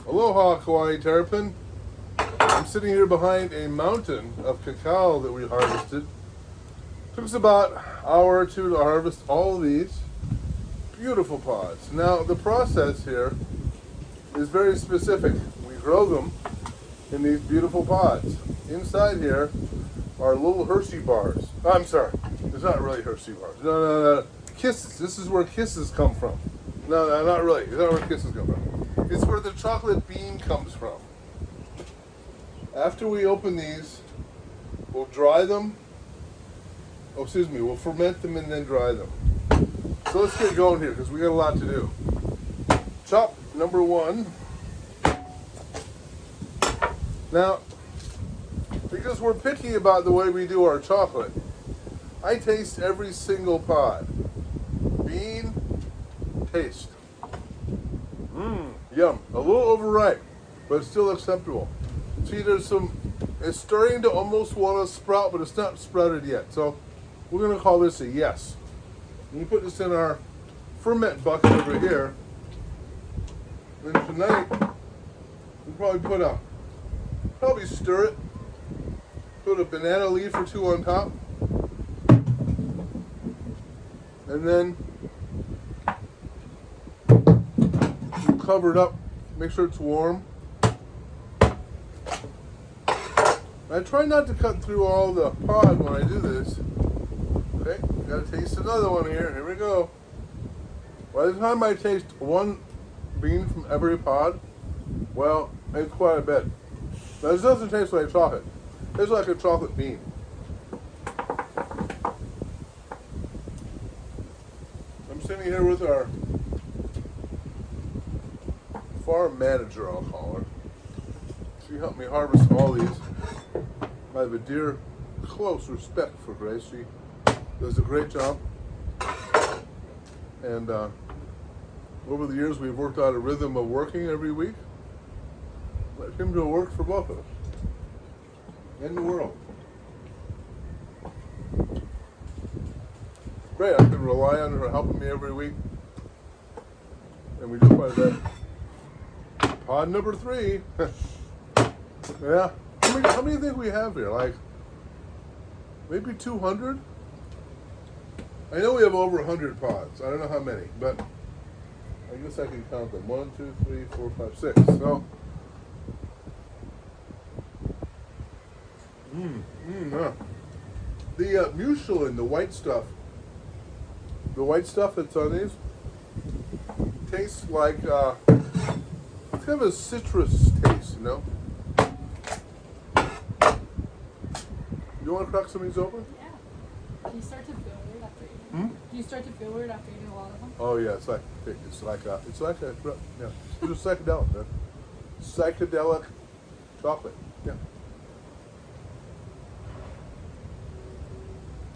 Aloha, Kauai Terapin. I'm sitting here behind a mountain of cacao that we harvested. Took us about an hour or two to harvest all of these beautiful pods. Now, the process here is very specific. We grow them in these beautiful pods. Inside here are little Hershey bars. Oh, I'm sorry, it's not really Hershey bars. No. Kisses. This is where kisses come from. No, not really. It's not where kisses come from. It's where the chocolate bean comes from. After we open these, we'll dry them. Oh, excuse me, we'll ferment them and then dry them. So let's get going here because we got a lot to do. Chop number one. Now, because we're picky about the way we do our chocolate, I taste every single pod. Bean, taste. Yum. A little overripe, but still acceptable. See, it's starting to almost want to sprout, but it's not sprouted yet. So we're going to call this a yes. We put this in our ferment bucket over here. And tonight, we'll probably stir it. Put a banana leaf or two on top. And then we'll cover it up. Make sure it's warm. I try not to cut through all the pod when I do this. Okay, gotta taste another one here. Here we go. By the time I taste one bean from every pod, well, it's quite a bit. Now, this doesn't taste like chocolate. It tastes like a chocolate bean. I'm sitting here with our farm manager, I'll call her. She helped me harvest all these. I have a dear, close respect for Grace. She does a great job. And over the years, we've worked out a rhythm of working every week. Let him do work for both of us and the world. Great, I can rely on her helping me every week. And we do quite a bit. Pod number 3. Yeah. How many do you think we have here? Like, maybe 200? I know we have over 100 pods. I don't know how many, but I guess I can count them. 1, 2, 3, 4, 5, 6. So, the mucilin, the white stuff that's on these, tastes like, it's kind of a citrus taste, you know? You want to crack some of these open? Yeah. Do you start to feel weird after eating? Do you start to feel weird after eating a lot of them? Oh yeah, it's like a it's a psychedelic, man. Psychedelic chocolate. Yeah.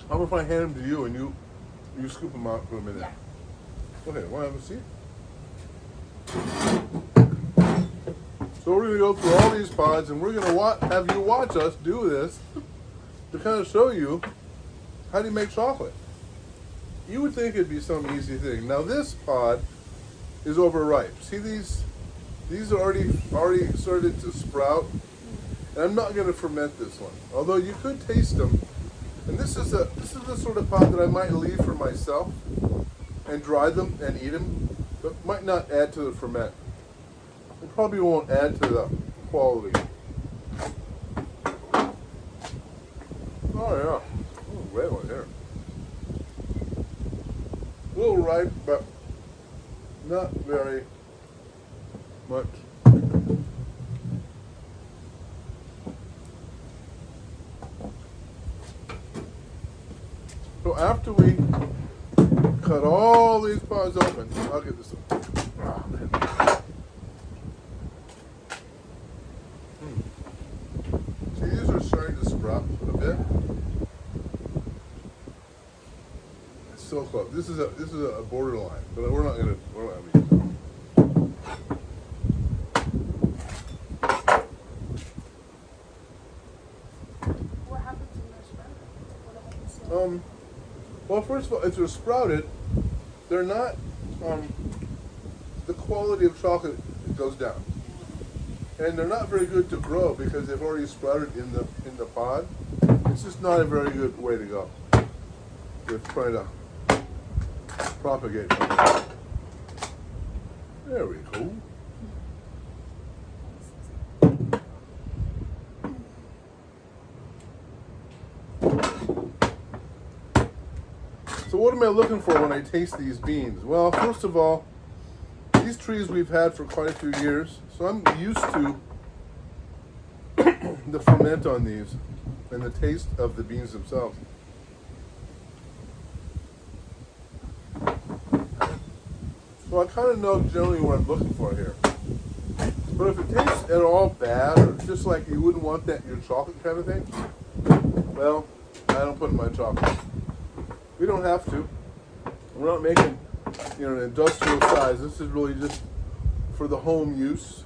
How about if I hand them to you and you scoop them out for a minute? Yeah. Okay, want to have a seat? So we're going to go through all these pods and we're going to have you watch us do this to kind of show you how do you make chocolate. You would think it'd be some easy thing. Now this pod is overripe. See these are already started to sprout. And I'm not going to ferment this one. Although you could taste them. And this is the sort of pod that I might leave for myself and dry them and eat them, but might not add to the ferment. It probably won't add to the quality. Oh yeah, red one here. A little ripe, but not very much. So after we cut all these pods open, I'll get this one. Oh, man. See, these are starting to sprout a bit. It's so close. This is a borderline, but we're not gonna use it. What happens when they're sprouted? What happens? Well, first of all, if they're sprouted, they're not the quality of chocolate goes down. And they're not very good to grow because they've already sprouted in the pod. It's just not a very good way to go with trying to propagate them. There we go. So what am I looking for when I taste these beans? Well, first of all, these trees we've had for quite a few years, so I'm used to the ferment on these and the taste of the beans themselves. So I kind of know generally what I'm looking for here. But if it tastes at all bad, or just like you wouldn't want that in your chocolate kind of thing, well, I don't put it in my chocolate. We don't have to. We're not making, an industrial size. This is really just for the home use.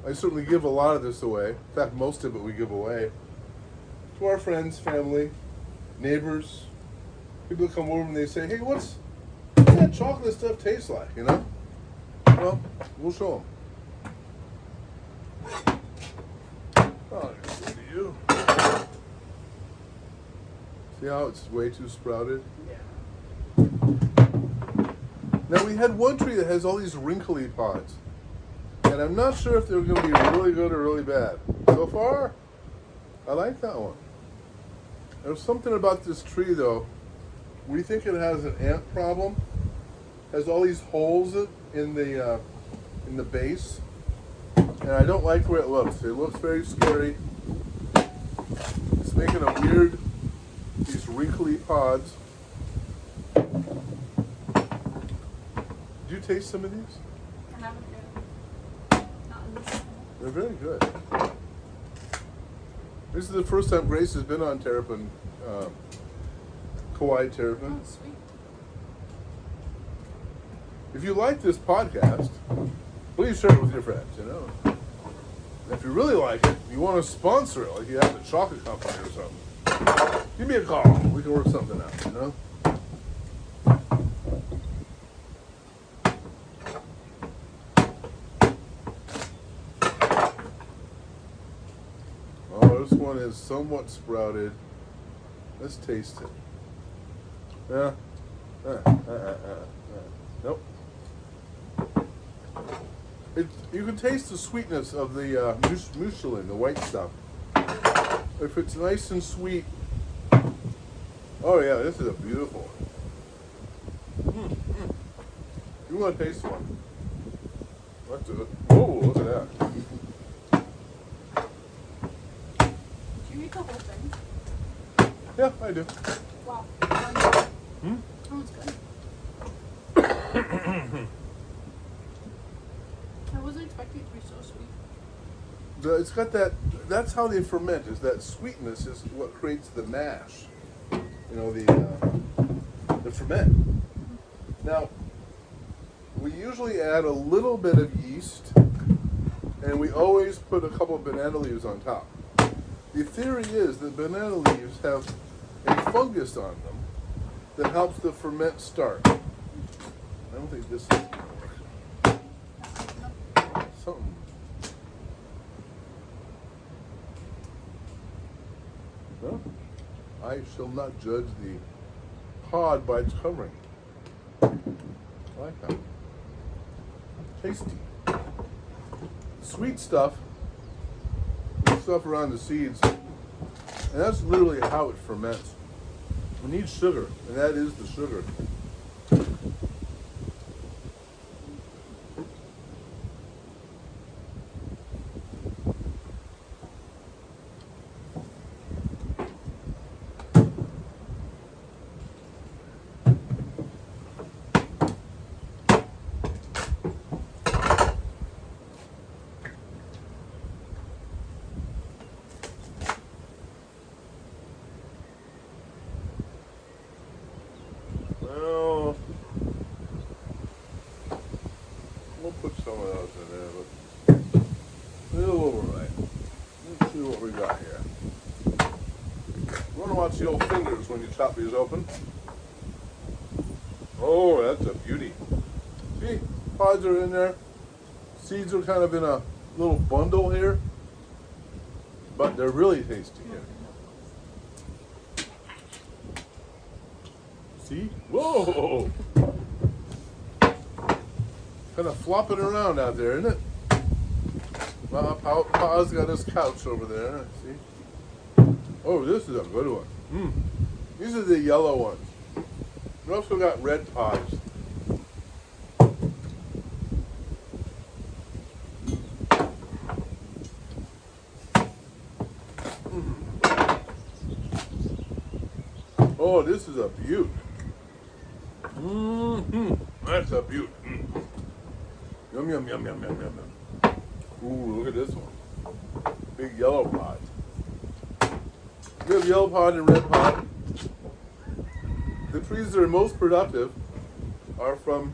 I certainly give a lot of this away. In fact, most of it we give away to our friends, family, neighbors. People come over and they say, "Hey, what's that chocolate stuff taste like?" Well, we'll show them. Oh, good to you. See how it's way too sprouted? Yeah. Now we had one tree that has all these wrinkly pods. And I'm not sure if they're going to be really good or really bad. So far, I like that one. There's something about this tree though. We think it has an ant problem. Has all these holes in the base. And I don't like the way it looks. It looks very scary. It's making a weird, these wrinkly pods. Did you taste some of these? I haven't yet. Not in this. They're very good. This is the first time Grace has been on Terapin, Kauai Terapin. Oh, sweet. If you like this podcast, please share it with your friends, If you really like it, you want to sponsor it, like you have the chocolate company or something, give me a call. We can work something out, Oh, this one is somewhat sprouted. Let's taste it. Yeah. Nope. You can taste the sweetness of the mucilin, the white stuff. If it's nice and sweet. Oh yeah, this is a beautiful one. You want to taste one? Let's do it. Whoa, look at that. Do you eat the whole thing? Yeah, I do. Wow. Oh, it's good. I wasn't expecting it to be so sweet. It's got that. That's how they ferment. Is that sweetness is what creates the mash. The ferment. Now, we usually add a little bit of yeast, and we always put a couple of banana leaves on top. The theory is that banana leaves have a fungus on them that helps the ferment start. I don't think this is something. No, I shall not judge the pod by its covering. I like that. Tasty. Sweet stuff around the seeds, and that's literally how it ferments. We need sugar, and that is the sugar. Well, we'll put some of those in there, but it'll overlay. Let's see what we got here. You want to watch the old fingers when you chop these open? Oh, that's a beauty. See, pods are in there. seeds are kind of in a little bundle here, but they're really tasty here. See? Whoa! Kind of flopping around out there, isn't it? Well, Pa's got his couch over there. See? Oh, this is a good one. These are the yellow ones. We also got red pies. Oh, this is a beaut. That's a beaut. Yum, yum, yum, yum, yum, yum, yum. Ooh, look at this one. Big yellow pod. We have yellow pod and red pod. The trees that are most productive are from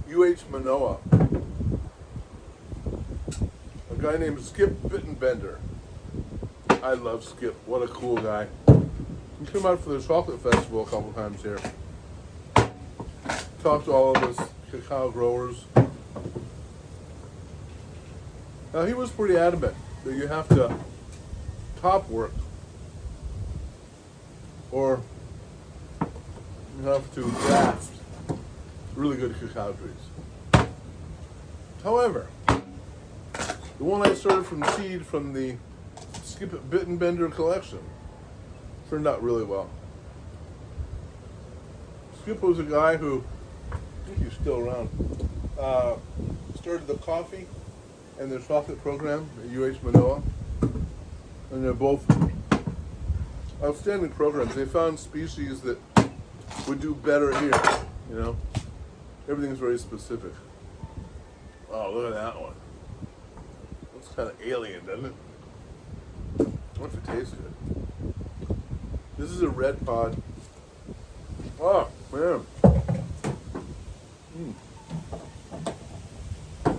UH Manoa. A guy named Skip Bittenbender. I love Skip. What a cool guy. He came out for the chocolate festival a couple times here. Talked to all of us cacao growers. Now he was pretty adamant that you have to top work or you have to graft really good cacao trees. However, the one I started from seed from the Skip Bittenbender collection turned out really well. Skip was a guy who, I think he's still around, started the coffee and the chocolate program at UH Manoa. And they're both outstanding programs. They found species that would do better here, you know. Everything's very specific. Oh, look at that one. Looks kind of alien, doesn't it? I wonder if it tastes good. This is a red pod. Oh, man.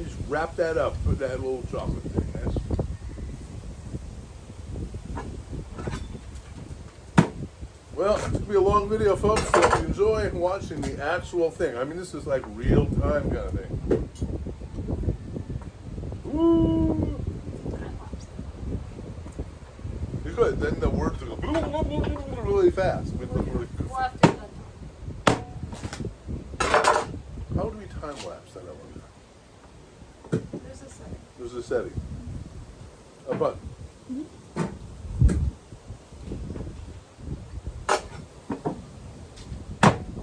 Just wrap that up, put that little chocolate thing. That's well, it's going to be a long video, folks, so if you enjoy watching the actual thing, I mean, this is like real time kind of thing. Woo! You could, then the words will go really fast. We'll have to do that. How do we time lapse that? There's a setting. There's a setting. A button.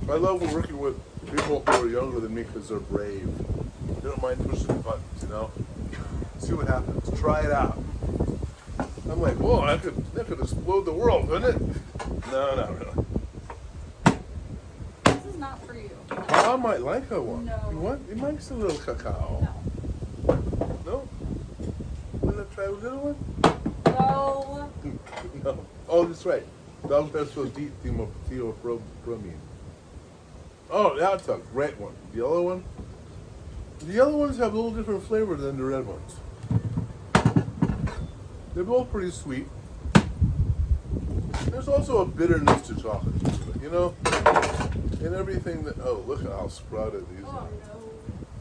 I love working with people who are younger than me because they're brave. They don't mind pushing the buttons, you know? See what happens. Try it out. I'm like, whoa, that could explode the world, couldn't it? No, not really. This is not for you. I might like that one. No. You want? It likes a little cacao. No. No? Want to try a little one? No. No. Oh, that's right. Dogs are supposed to eat theobromine. Oh, that's a great one. The yellow one? The yellow ones have a little different flavor than the red ones. They're both pretty sweet. There's also a bitterness to chocolate, you know? And everything that, oh, look at how sprouted these Oh, are. no.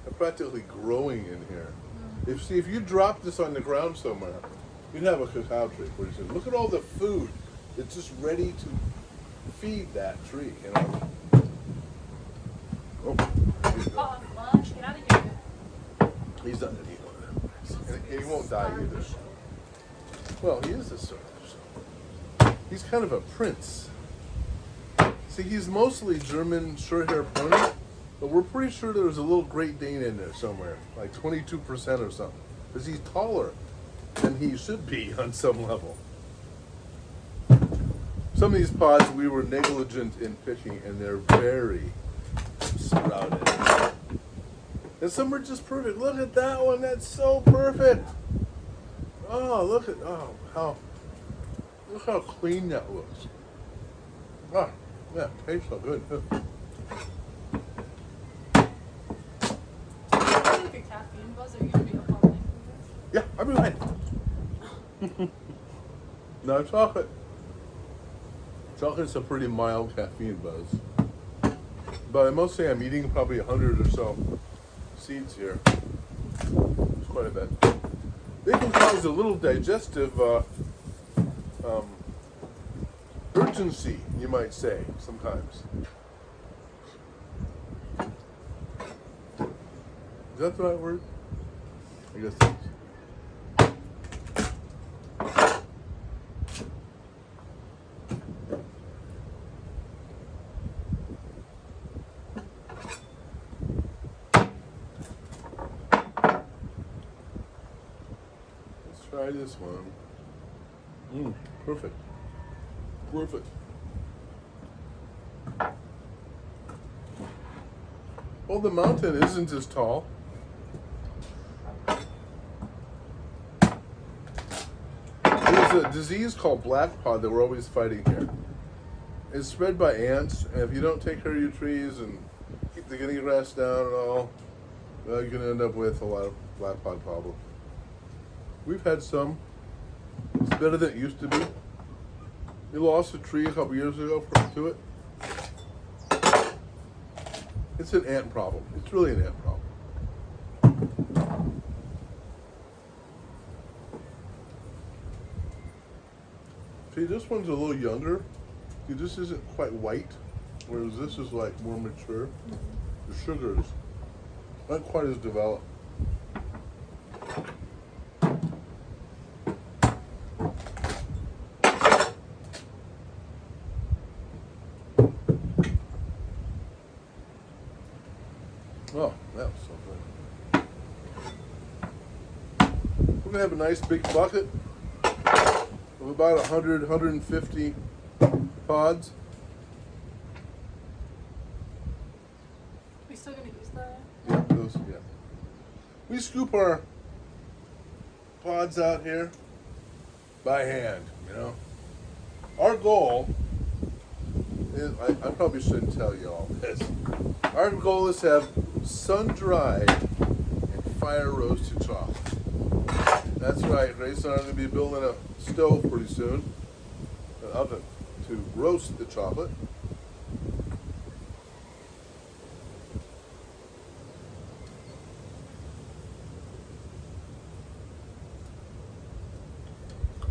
They're practically growing in here. If you drop this on the ground somewhere, you'd have a cacao tree pretty soon. Look at all the food that's just ready to feed that tree, you know? Oh, there you go. Lunch, get out of here. He's not gonna eat one of them. And he won't die either. Well, he is a sort of. He's kind of a prince. See, he's mostly German short-haired pony, but we're pretty sure there's a little Great Dane in there somewhere, like 22% or something, because he's taller than he should be on some level. Some of these pods we were negligent in picking, and they're very sprouted. And some are just perfect. Look at that one. That's so perfect. Oh, look how clean that looks. Ah, yeah, tastes so good. Do you like a caffeine buzz or you gonna be up all night? Yeah, I'll be fine. No chocolate. Chocolate's a pretty mild caffeine buzz. But I must say I'm eating probably 100 or so seeds here. quite a bit. They can cause a little digestive urgency, you might say, sometimes. Is that the right word? I guess it is. Let's try this one. Perfect. Perfect. Well, the mountain isn't as tall. There's a disease called black pod that we're always fighting here. It's spread by ants, and if you don't take care of your trees and keep the guinea grass down and all, well, you're going to end up with a lot of black pod problems. We've had some. It's better than it used to be. We lost a tree a couple years ago to it. It's an ant problem. It's really an ant problem. See, this one's a little younger. See, this isn't quite white, whereas this is like more mature. The sugar is not quite as developed. Oh, that was so good. We're gonna have a nice big bucket of about 100, 150 pods. We still gonna use that? Yeah, those, yeah. We scoop our pods out here by hand, you know. Our goal is, I probably shouldn't tell you all this. Our goal is to have sun-dried and fire-roasted chocolate. That's right, Grace and I are going to be building a stove pretty soon, an oven, to roast the chocolate.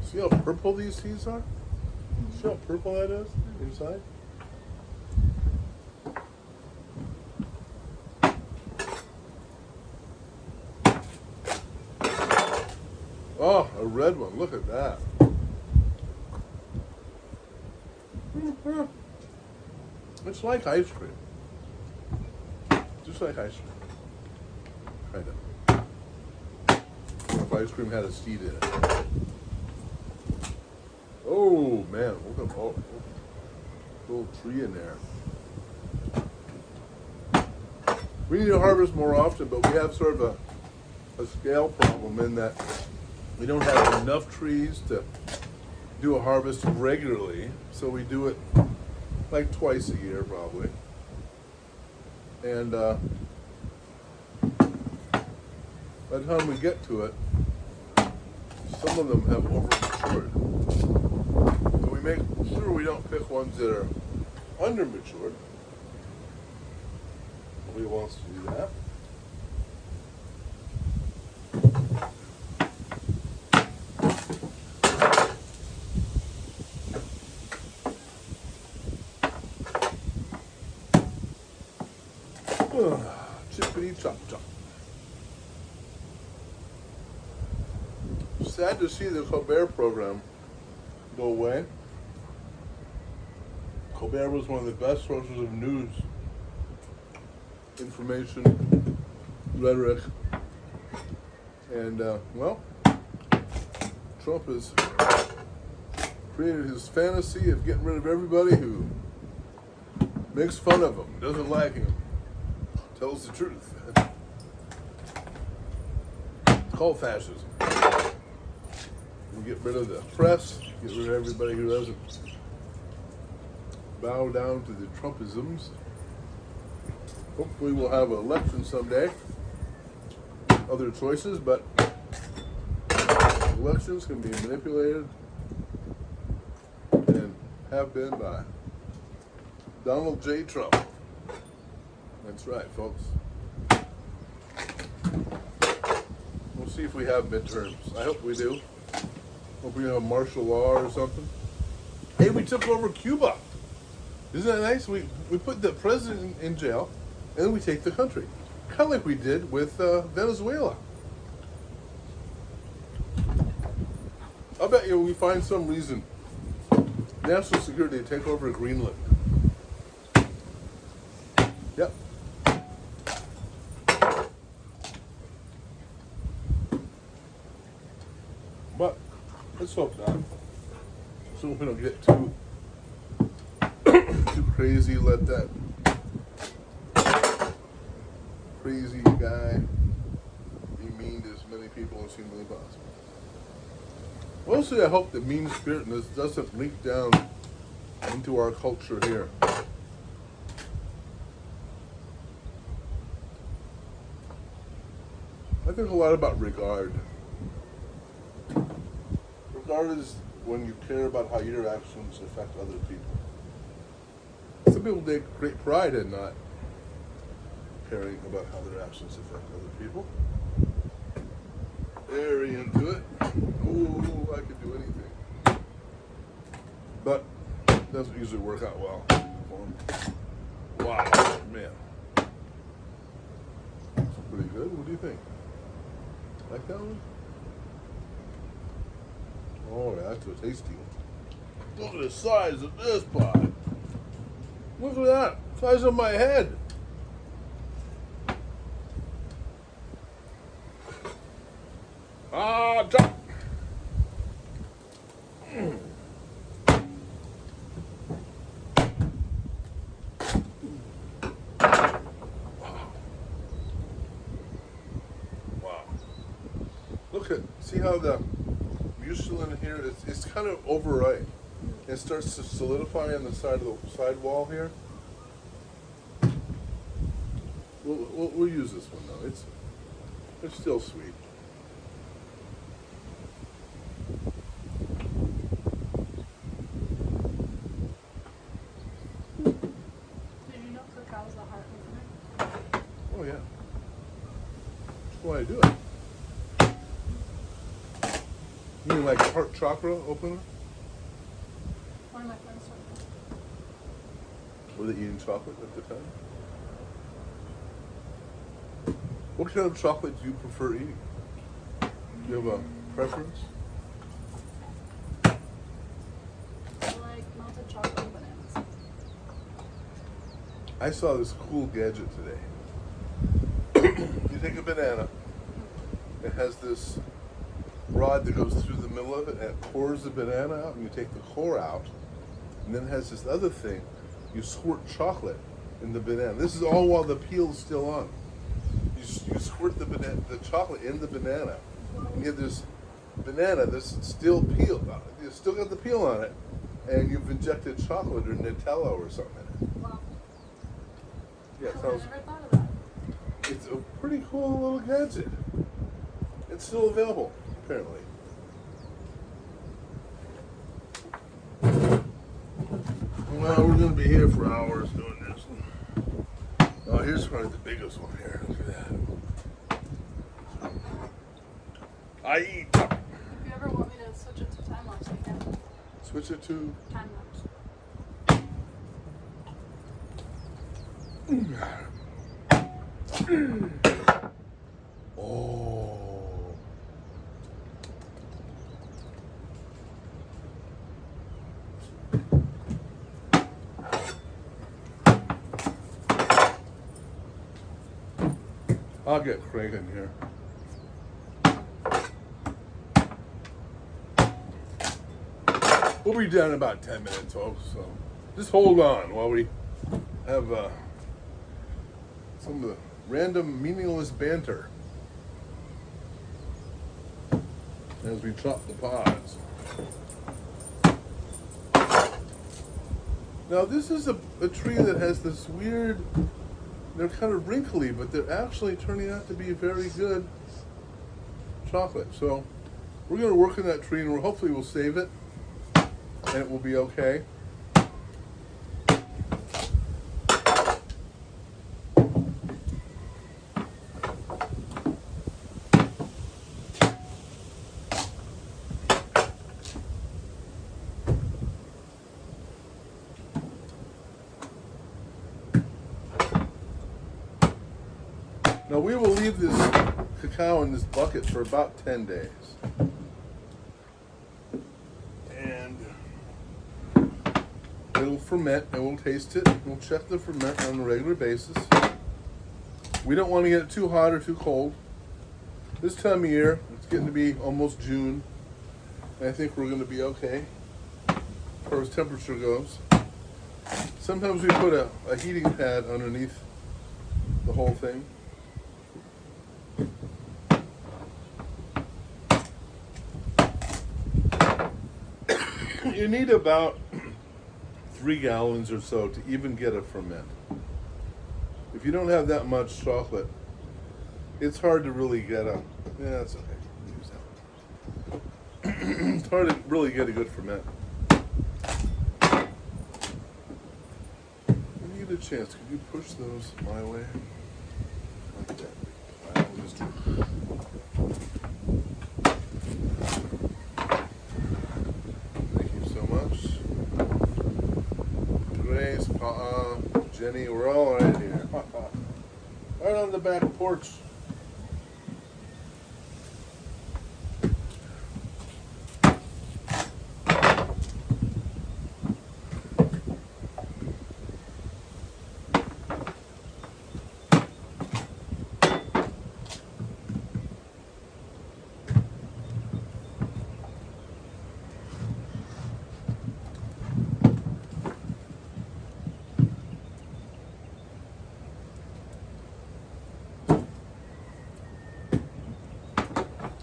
See how purple these seeds are? See how purple that is inside? Oh, a red one. Look at that. It's like ice cream. Just like ice cream. Kind of. If ice cream had a seed in it. Oh, man. Look at all. Little tree in there. We need to harvest more often, but we have sort of a scale problem in that we don't have enough trees to do a harvest regularly, so we do it like twice a year probably. And by the time we get to it, some of them have over-matured. So we make sure we don't pick ones that are under-matured. Nobody wants to do that. Chippity chop chop. Sad to see the Colbert program go away. Colbert was one of the best sources of news, information, rhetoric, and well, Trump has created his fantasy of getting rid of everybody who makes fun of him, doesn't like him, tells the truth. It's called fascism. We get rid of the press, get rid of everybody who doesn't bow down to the Trumpisms. Hopefully we'll have an election someday. Other choices, but elections can be manipulated and have been by Donald J. Trump. That's right, folks. We'll see if we have midterms. I hope we do. Hope we have martial law or something. Hey, we took over Cuba. Isn't that nice? We put the president in jail, and then we take the country. Kind of like we did with Venezuela. I'll bet you we find some reason national security to take over Greenland. Yep. But let's hope not. So we don't get too crazy. Let that crazy guy be mean to as many people as humanly possible. Mostly, I hope that mean spiritedness doesn't leak down into our culture here. I think a lot about regard. Regard is when you care about how your actions affect other people. Some people take great pride in not caring about how their actions affect other people. Very into it. Oh, I could do anything. But it doesn't usually work out well for them. Wow, man. That's pretty good. What do you think? Like that one? Oh, yeah, that's a tasty one. Look at the size of this pie. Look at that. Size of my head. Ah, drop. Wow. Look at, see how the mucilin here, it's kind of overripe. It starts to solidify on the side of the side wall here. We'll use this one though. It's still sweet. Did you know cacao is the heart opener? Oh yeah. That's why I do it. You mean like heart chakra opener? One of my friends told me. Were they eating chocolate at the time? What kind of chocolate do you prefer eating? Do you have a preference? I like melted chocolate and bananas. I saw this cool gadget today. You take a banana, it has this rod that goes through the middle of it and it pours the banana out, and you take the core out, and then it has this other thing. You squirt chocolate in the banana. This is all while the peel is still on. You squirt the chocolate in the banana, and you have this banana that's still peeled. You still got the peel on it, and you've injected chocolate or Nutella or something in it. Wow. Yeah, it I sounds. never thought of that. It's a pretty cool little gadget. It's still available, apparently. Well, we're going to be here for hours doing this. Oh, here's probably the biggest one here. Look at that. I eat. If you ever want me to switch it to time lapse, I can. Switch it to. Time lapse. Oh. I'll get cranking here. We'll be done in about 10 minutes, folks. So just hold on while we have some of the random, meaningless banter as we chop the pods. Now, this is a tree that has this weird. They're kind of wrinkly, but they're actually turning out to be very good chocolate. So we're going to work on that tree, and hopefully we'll save it, and it will be okay. Now we will leave this cacao in this bucket for about 10 days. And it'll ferment and we'll taste it. We'll check the ferment on a regular basis. We don't want to get it too hot or too cold. This time of year, it's getting to be almost June. And I think we're going to be okay as far as temperature goes. Sometimes we put a heating pad underneath the whole thing. You need about 3 gallons or so to even get a ferment. If you don't have that much chocolate, it's hard to really get a, yeah, that's okay. Use that. It's hard to really get a good ferment. When you get a chance, could you push those my way? Like that. I'll just do it. Thank you so much. Grace, Jenny, we're all right here. Right on the back porch.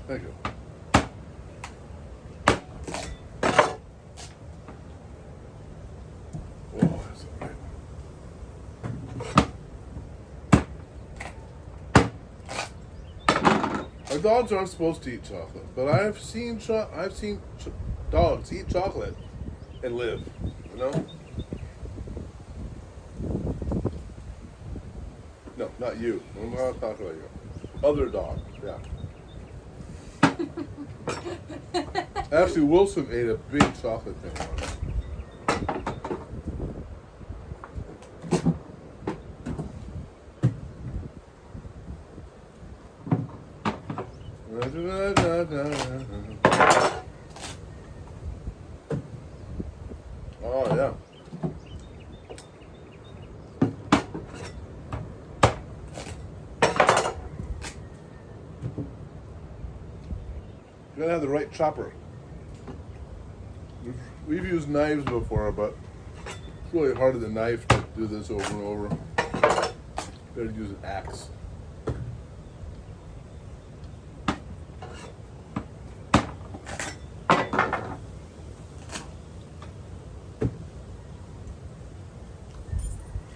Thank you. Oh, that's all right. Our dogs aren't supposed to eat chocolate, but I've seen dogs eat chocolate and live. You know? No, not you. I'm not talking about you. Other dogs. Yeah. Actually, Wilson ate a big chocolate thing once. Oh, yeah. You gotta have the right chopper. We've used knives before, but it's really hard with a knife to do this over and over. Better use an axe.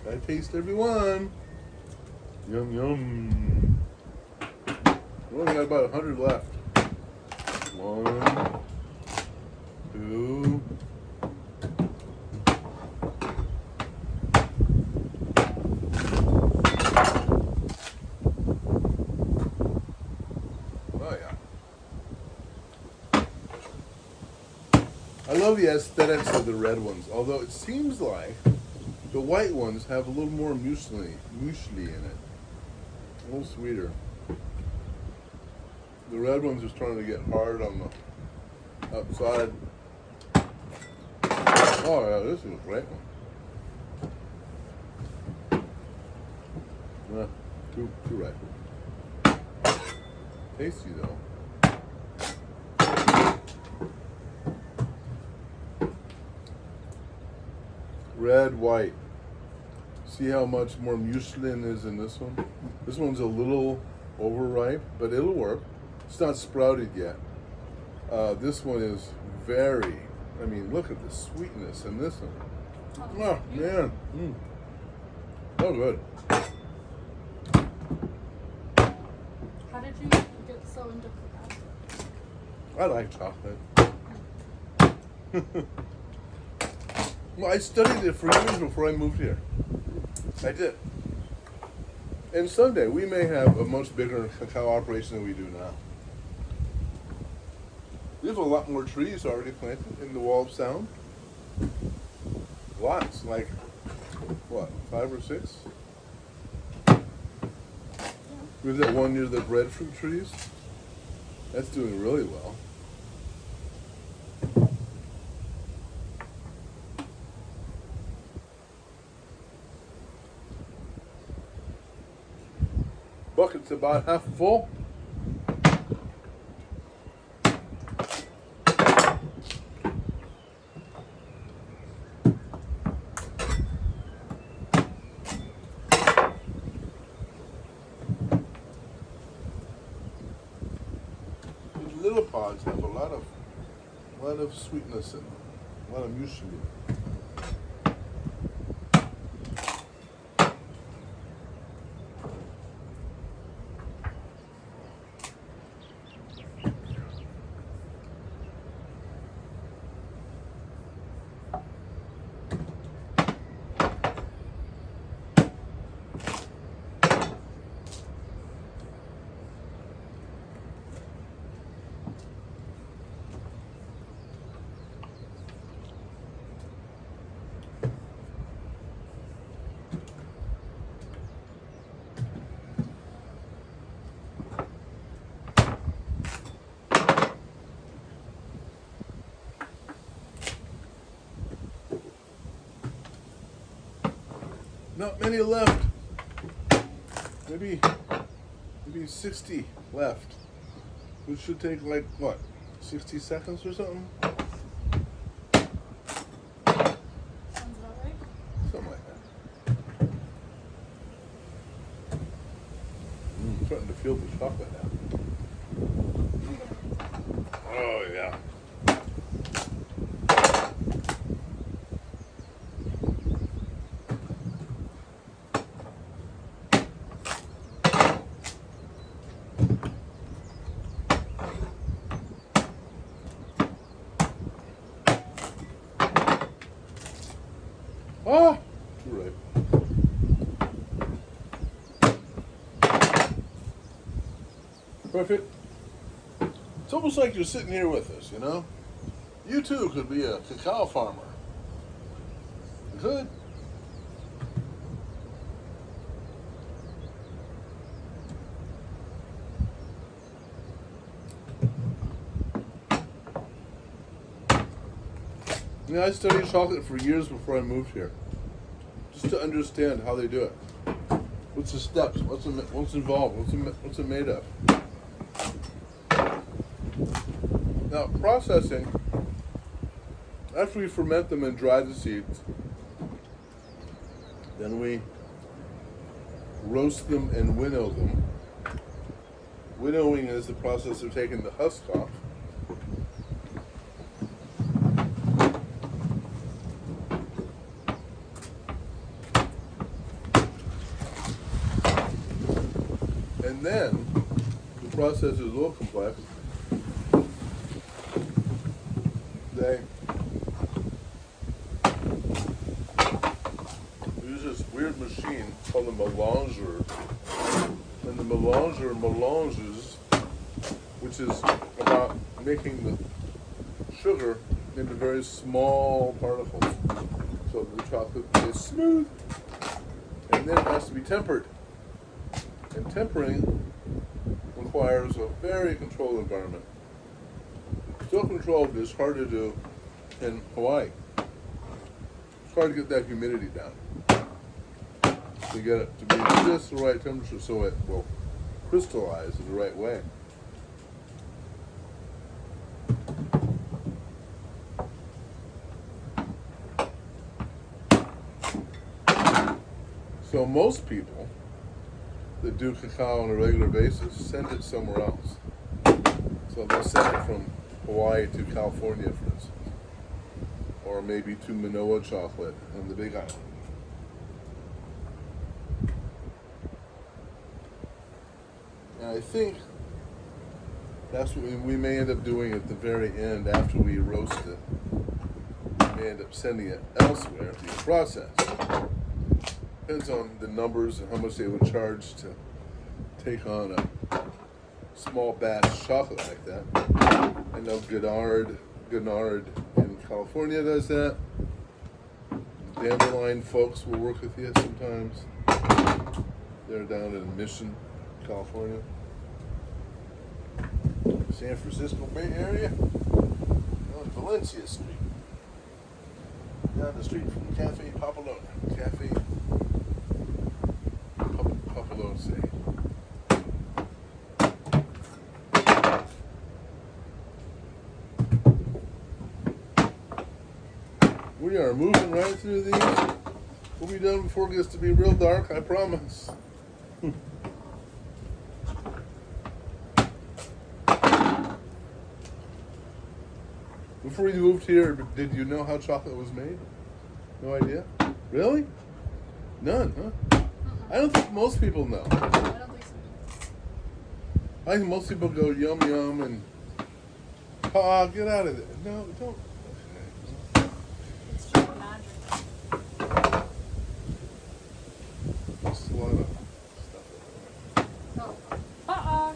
I taste every one. Yum, yum. We only got about 100 left. 1, 2. Oh yeah. I love the aesthetics of the red ones, although it seems like the white ones have a little more muesli in it. A little sweeter. The red ones are starting to get hard on the outside. Oh yeah, this is a great one. Yeah, too right. Tasty though. Red, white. See how much more mucilin is in this one? This one's a little overripe, but it'll work. It's not sprouted yet. This one is very, I mean, look at the sweetness in this one. Oh, man. So good. How did you get so into cacao? I like chocolate. Well, I studied it for years before I moved here. I did. And someday we may have a much bigger cacao operation than we do now. There's a lot more trees already planted in the Wall of Sound. Lots, like, what, 5 or 6? There's that one near the breadfruit trees. That's doing really well. Bucket's about half full. These little pods have a lot of sweetness in them, a lot of muesli. Not many left. Maybe 60 left. Which should take like what? 60 seconds or something? Sounds about right. Something like that. I'm starting to feel the chocolate now. Oh yeah. Oh, you're right. Perfect. It's almost like you're sitting here with us, you know? You too could be a cacao farmer. You could. You know, I studied chocolate for years before I moved here, just to understand how they do it. What's the steps? What's involved? What's it made of? Now, processing. After we ferment them and dry the seeds, then we roast them and winnow them. Winnowing is the process of taking the husk off. And then, the process is a little complex. They use this weird machine called a melanger. And the melanger melanges, which is about making the sugar into very small particles. So the chocolate is smooth. And then it has to be tempered. And tempering requires a very controlled environment. So controlled it's hard to do in Hawaii. It's hard to get that humidity down. To get it to be just the right temperature so it will crystallize in the right way. So most people that do cacao on a regular basis send it somewhere else. So they'll send it from Hawaii to California, for instance, or maybe to Manoa chocolate in the Big Island. And I think that's what we may end up doing at the very end after we roast it. We may end up sending it elsewhere to be processed. Depends on the numbers and how much they would charge to take on a small batch chocolate like that. I know Gennard in California does that. Dandelion folks will work with you sometimes. They're down in Mission, California. San Francisco Bay Area. On Valencia Street. Down the street from Cafe Papalone. Cafe Papalone. We are moving right through these. We'll be done before it gets to be real dark, I promise. Before you moved here, did you know how chocolate was made? No idea? Really? None, huh? I don't think most people know. I don't think so. I think most people go yum yum and get out of there. No, don't. It's just magic. Just a lot of stuff. Oh.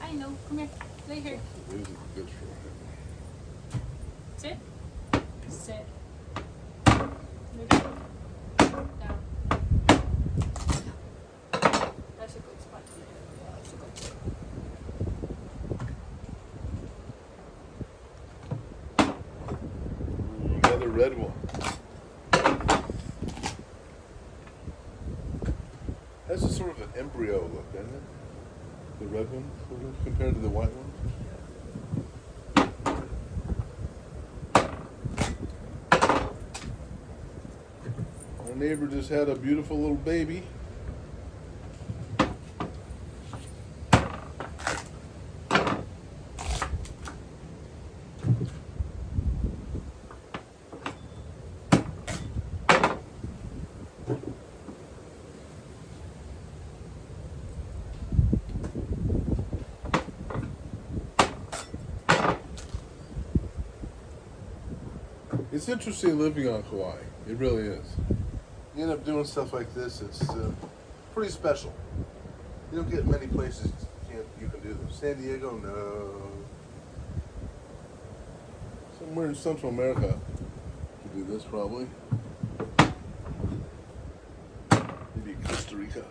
I know. Come here. Lay here. This is good for him. Sit. Sit. Move it. Down. That's a good spot. Yeah, that's a good spot. Another red one. That's a sort of an embryo look, doesn't it? The red one, sort of, compared to the white one. Our neighbor just had a beautiful little baby. It's interesting living on Kauai. It really is. You end up doing stuff like this. It's pretty special. You don't get many places you can do this. San Diego, no. Somewhere in Central America, you do this probably. Maybe Costa Rica.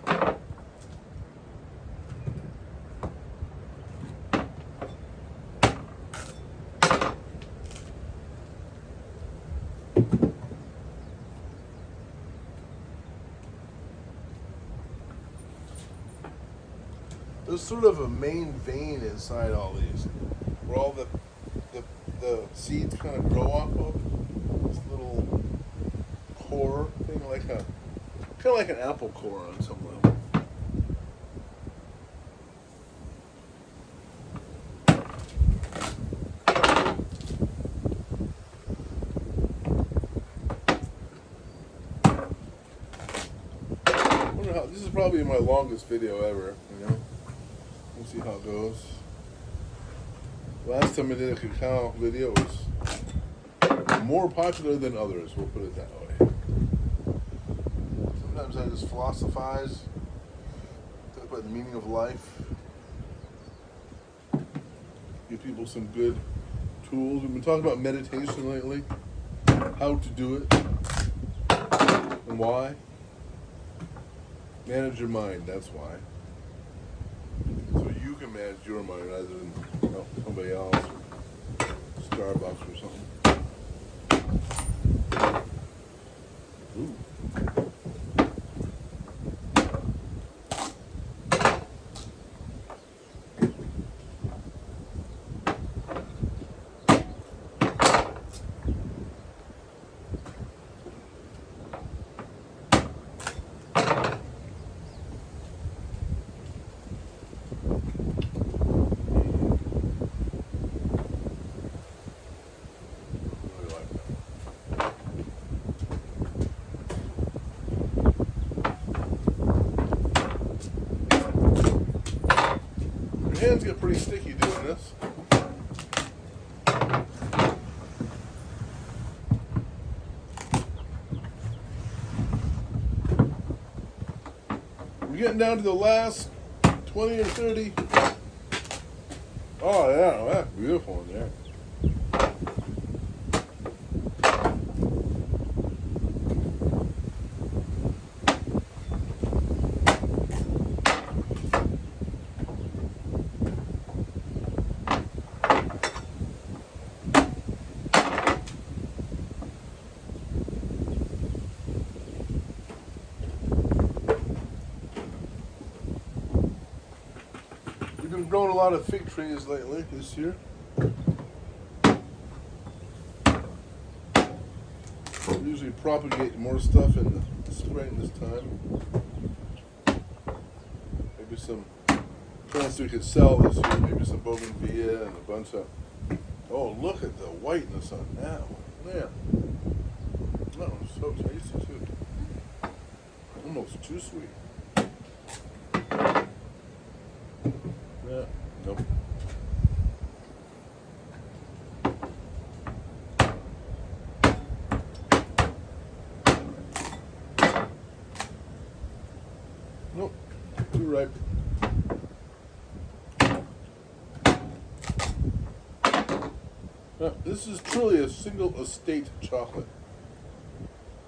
There's sort of a main vein inside all these, where all the seeds kind of grow off of. This little core thing, kind of like an apple core on some level. I wonder how, this is probably my longest video ever, you know. We'll see how it goes. Last time I did a cacao video was more popular than others, we'll put it that way. Sometimes I just philosophize, talk about the meaning of life, give people some good tools. We've been talking about meditation lately, how to do it, and why. Manage your mind, that's why. So you can manage your mind rather than somebody else, or Starbucks or something. Ooh. Your hands get pretty sticky doing this. We're getting down to the last 20 or 30. Oh yeah, that's beautiful in there. We've been growing a lot of fig trees lately this year. We usually propagate more stuff in the spring this time. Maybe some plants we could sell this year. Maybe some bougainvillea and a bunch of. Oh, look at the whiteness on that one, man. That one's so tasty too. Almost too sweet. Yeah, nope. Nope, too ripe. Now, this is truly a single estate chocolate.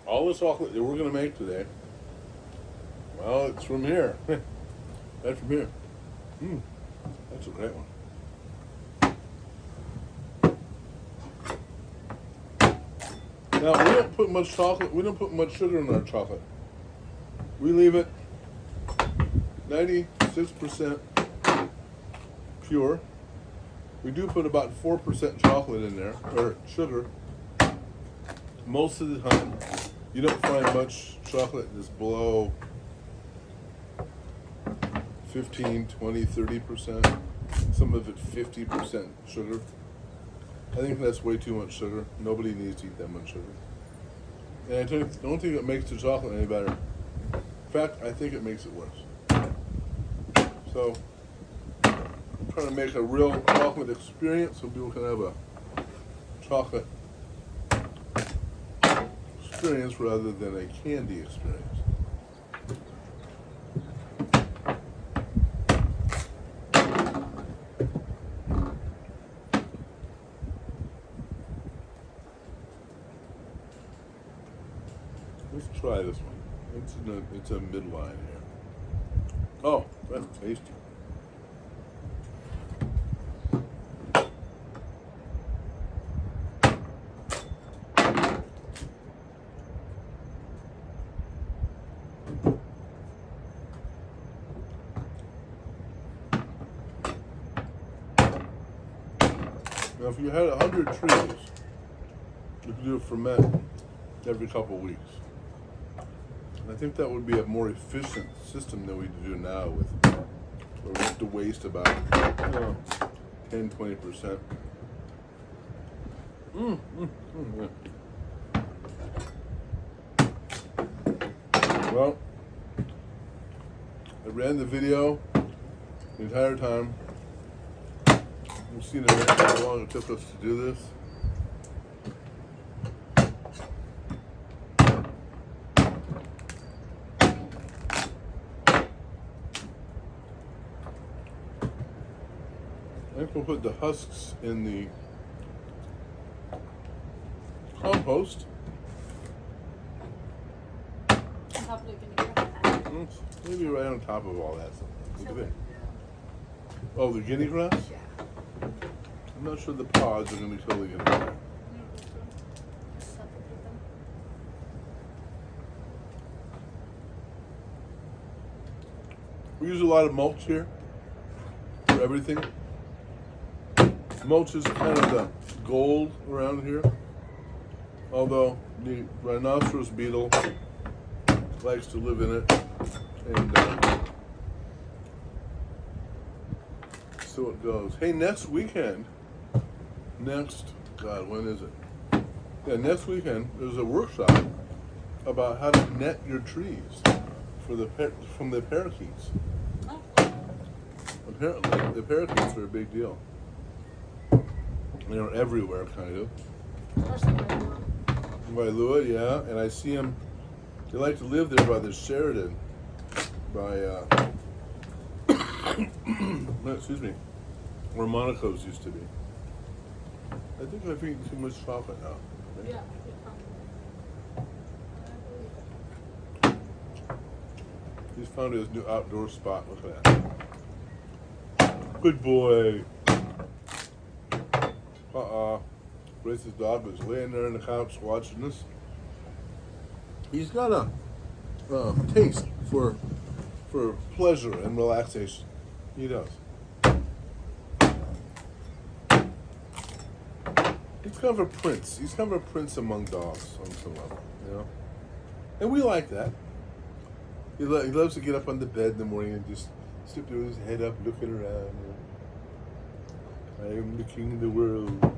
All the chocolate that we're going to make today, well, it's from here. That's from here. That's a great one. Now, we don't put much chocolate, we don't put much sugar in our chocolate. We leave it 96% pure. We do put about 4% chocolate in there, or sugar. Most of the time, you don't find much chocolate that's below 15, 20, 30%. Some of it 50% sugar. I think that's way too much sugar. Nobody needs to eat that much sugar. And I don't think it makes the chocolate any better. In fact, I think it makes it worse. So, I'm trying to make a real chocolate experience so people can have a chocolate experience rather than a candy experience. Let's try this one. It's a midline here. Oh, that's tasty. Now, if you had 100 trees, you could do a ferment every couple of weeks. And I think that would be a more efficient system than we do now with, where we have to waste about 10-20%. Yeah. Well, I ran the video the entire time. We've seen how long it took us to do this. I think we'll put the husks in the compost. On top of the guinea corn. Maybe right on top of all that stuff. What do you think? Oh, the guinea grass? Yeah. I'm not sure the pods are going to kill the guinea grass. Suffocate them. We use a lot of mulch here for everything. Mulch is kind of the gold around here. Although the rhinoceros beetle likes to live in it. And so it goes. Hey, next weekend, when is it? Yeah, next weekend there's a workshop about how to net your trees from the parakeets. Oh. Apparently, the parakeets are a big deal. They're everywhere, kind of. Wailua, yeah, and I see them. They like to live there by the Sheridan, excuse me, where Monaco's used to be. I think I've eaten too much chocolate now. Okay? Yeah. He's found his new outdoor spot. Look at that. Good boy. Grace's dog was laying there on the couch watching this. He's got a taste for pleasure and relaxation. He does. He's kind of a prince. He's kind of a prince among dogs on some level, you know? And we like that. He loves to get up on the bed in the morning and just stick his head up, looking around. I am the king of the world.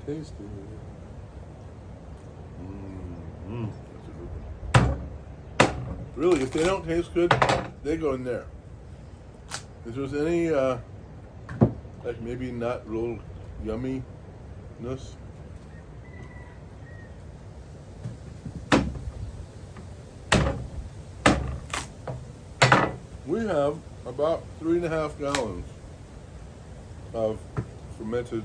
Tasty. That's a good one. Really, if they don't taste good, they go in there. If there's any, like maybe not real yumminess, we have about 3.5 gallons of fermented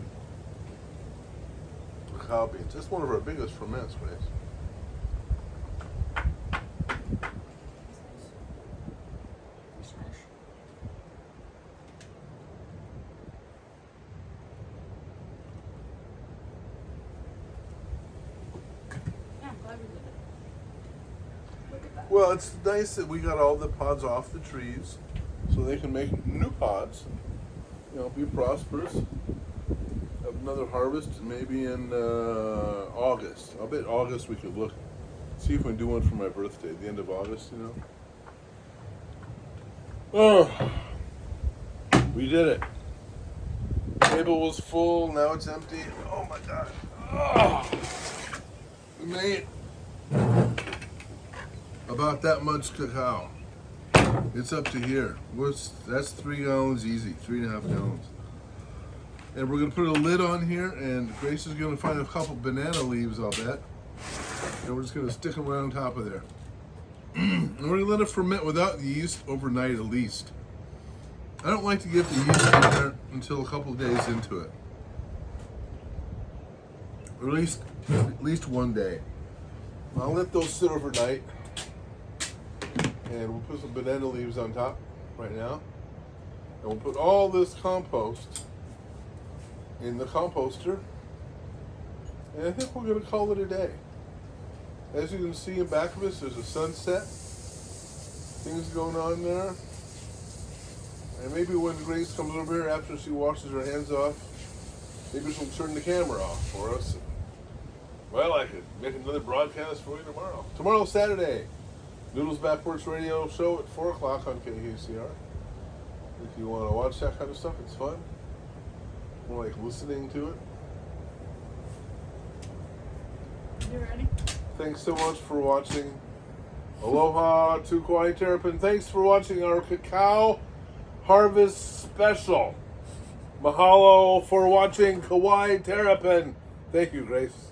cacao beans. It's one of our biggest ferments, Grace. Yeah, I'm glad we did it. Look at that. Well, it's nice that we got all the pods off the trees so they can make new pods. You know, be prosperous. Have another harvest maybe in August. I'll bet August we could look, see if we can do one for my birthday, the end of August, you know. Oh, we did it. Table was full, now it's empty. Oh my God. Oh, we made about that much cacao. It's up to here. That's 3 gallons easy, 3.5 gallons. And we're gonna put a lid on here, and Grace is gonna find a couple banana leaves, I'll bet. And we're just gonna stick them right on top of there. And we're gonna let it ferment without yeast overnight at least. I don't like to get the yeast in there until a couple days into it. Or at least 1 day. I'll let those sit overnight. And we'll put some banana leaves on top right now. And we'll put all this compost in the composter. And I think we're gonna call it a day. As you can see in back of us, there's a sunset. Things going on there. And maybe when Grace comes over here after she washes her hands off, maybe she'll turn the camera off for us. Well, I could make another broadcast for you tomorrow. Tomorrow's Saturday. Noodles Backwards Radio show at 4 o'clock on KHCR. If you want to watch that kind of stuff, it's fun. More like listening to it. You ready? Thanks so much for watching. Aloha to Kauai Terapin. Thanks for watching our Cacao Harvest special. Mahalo for watching Kauai Terapin. Thank you, Grace.